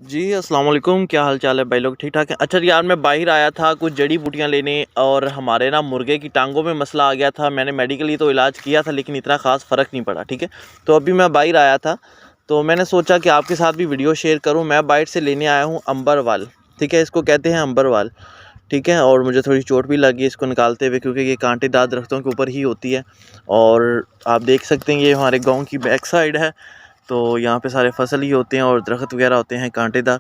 जी, अस्सलाम वालेकुम। क्या हाल चाल है भाई लोग, ठीक ठाक हैं? अच्छा यार, मैं बाहर आया था कुछ जड़ी बूटियां लेने और हमारे ना मुर्गे की टांगों में मसला आ गया था। मैंने मेडिकली तो इलाज किया था लेकिन इतना ख़ास फ़र्क नहीं पड़ा। ठीक है, तो अभी मैं बाहर आया था तो मैंने सोचा कि आपके साथ भी वीडियो शेयर करूं। मैं बाहर से लेने आया हूं अंबरवाल। ठीक है, इसको कहते हैं अंबरवाल। ठीक है, और मुझे थोड़ी चोट भी लगी इसको निकालते हुए क्योंकि ये कांटेदार दरख्तों के ऊपर ही होती है। और आप देख सकते हैं ये हमारे गाँव की बैक साइड है। तो यहाँ पे सारे फसल ही होते हैं और दरख्त वगैरह होते हैं कांटेदार।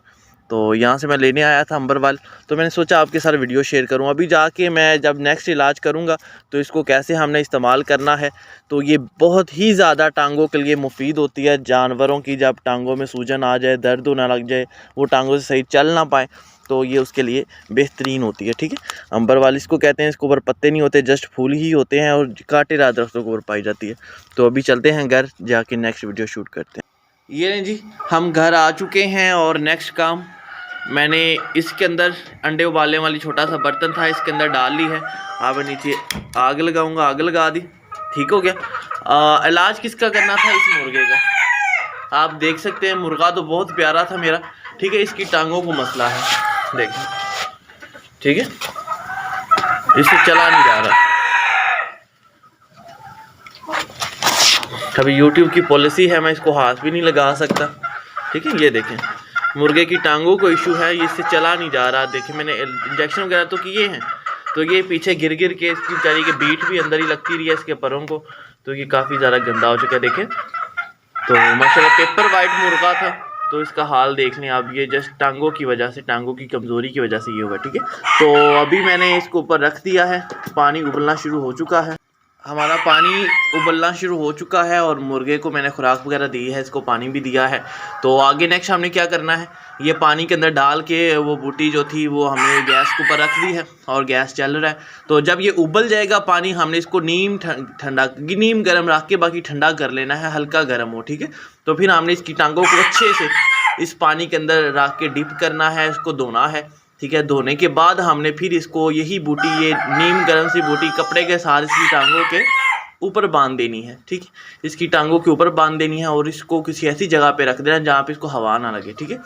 तो यहाँ से मैं लेने आया था अंबरवाल। तो मैंने सोचा आपके साथ वीडियो शेयर करूँ। अभी जाके मैं जब नेक्स्ट इलाज करूँगा तो इसको कैसे हमने इस्तेमाल करना है। तो ये बहुत ही ज़्यादा टांगों के लिए मुफीद होती है। जानवरों की जब टांगों में सूजन आ जाए, दर्द होने लग जाए, वो टांगों से सही चल ना पाए, तो ये उसके लिए बेहतरीन होती है। ठीक है, अंबरवाल इसको कहते हैं। इसके ऊपर पत्ते नहीं होते, जस्ट फूल ही होते हैं और कांटेदार दरख्तों के ऊपर पाई जाती है। तो अभी चलते हैं घर, जाके नेक्स्ट वीडियो शूट करते हैं। ये नहीं जी, हम घर आ चुके हैं और नेक्स्ट काम मैंने इसके अंदर अंडे उबालने वाली छोटा सा बर्तन था, इसके अंदर डाल ली है। अब नीचे आग लगाऊंगा, आग लगा दी, ठीक हो गया। इलाज किसका करना था? इस मुर्गे का। आप देख सकते हैं मुर्गा तो बहुत प्यारा था मेरा। ठीक है, इसकी टांगों को मसला है, देखिए। ठीक है, इससे चला नहीं जा रहा। अभी यूट्यूब की पॉलिसी है, मैं इसको हाथ भी नहीं लगा सकता। ठीक है, ये देखें मुर्गे की टांगों को इशू है, ये इससे चला नहीं जा रहा। देखिए मैंने इंजेक्शन वगैरह तो किए हैं, तो ये पीछे गिर गिर के इसकी बेचारी की बीट भी अंदर ही लगती रही है इसके परों को। तो ये काफ़ी ज़्यादा गंदा हो चुका है। देखें तो माशाल्लाह पेपर वाइट मुर्गा था, तो इसका हाल देख लें आप। ये जस्ट टांगों की वजह से, टांगों की कमज़ोरी की वजह से ये होगा। ठीक है, तो अभी मैंने इसको ऊपर रख दिया है, पानी उबलना शुरू हो चुका है। हमारा पानी उबलना शुरू हो चुका है और मुर्गे को मैंने खुराक वगैरह दी है, इसको पानी भी दिया है। तो आगे नेक्स्ट हमने क्या करना है, ये पानी के अंदर डाल के वो बूटी जो थी वो हमने गैस के ऊपर रख दी है और गैस चल रहा है। तो जब ये उबल जाएगा पानी, हमने इसको नीम ठंडा, नीम गर्म रख के बाकी ठंडा कर लेना है, हल्का गर्म हो। ठीक है, तो फिर हमने इसकी टांगों को अच्छे से इस पानी के अंदर रख के डिप करना है, इसको धोना है। ठीक है, धोने के बाद हमने फिर इसको यही बूटी, ये नीम गर्म सी बूटी कपड़े के साथ इसकी टांगों के ऊपर बांध देनी है। ठीक है, इसकी टांगों के ऊपर बांध देनी है और इसको किसी ऐसी जगह पे रख देना जहाँ पे इसको हवा ना लगे। ठीक है,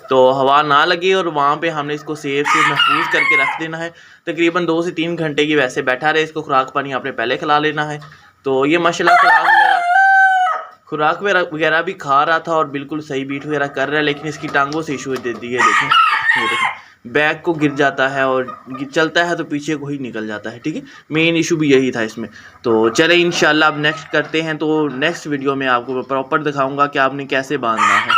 तो हवा ना लगे और वहाँ पे हमने इसको सेफ से महफूज करके रख देना है। तकरीबन 2 से 3 घंटे की वैसे बैठा रहे। इसको खुराक पानी आपने पहले खिला लेना है। तो ये माशाल्लाह खुराक वगैरह भी खा रहा था और बिल्कुल सही बीट वगैरह कर रहा है, लेकिन इसकी टांगों से इशू दे दी है। देखें बैक को गिर जाता है और चलता है तो पीछे को ही निकल जाता है। ठीक है, मेन इशू भी यही था इसमें। तो चले इंशाल्लाह अब नेक्स्ट करते हैं। तो नेक्स्ट वीडियो में आपको प्रॉपर दिखाऊंगा कि आपने कैसे बांधना है।